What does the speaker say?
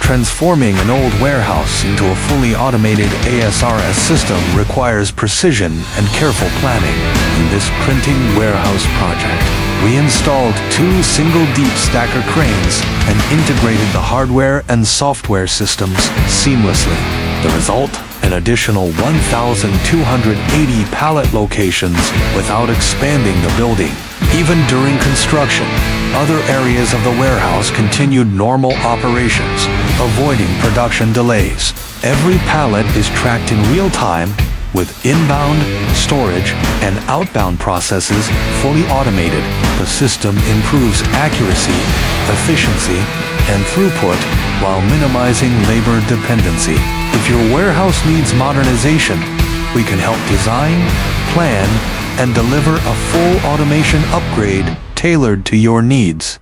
Transforming an old warehouse into a fully automated ASRS system requires precision and careful planning. In this printing warehouse project, we installed 2 single deep stacker cranes and integrated the hardware and software systems seamlessly. The result? An additional 1,280 pallet locations without expanding the building. Even during construction, other areas of the warehouse continued normal operations, avoiding production delays. Every pallet is tracked in real time, with inbound, storage, and outbound processes fully automated. The system improves accuracy, efficiency, and throughput while minimizing labor dependency. If your warehouse needs modernization, we can help design, plan, and deliver a full automation upgrade tailored to your needs.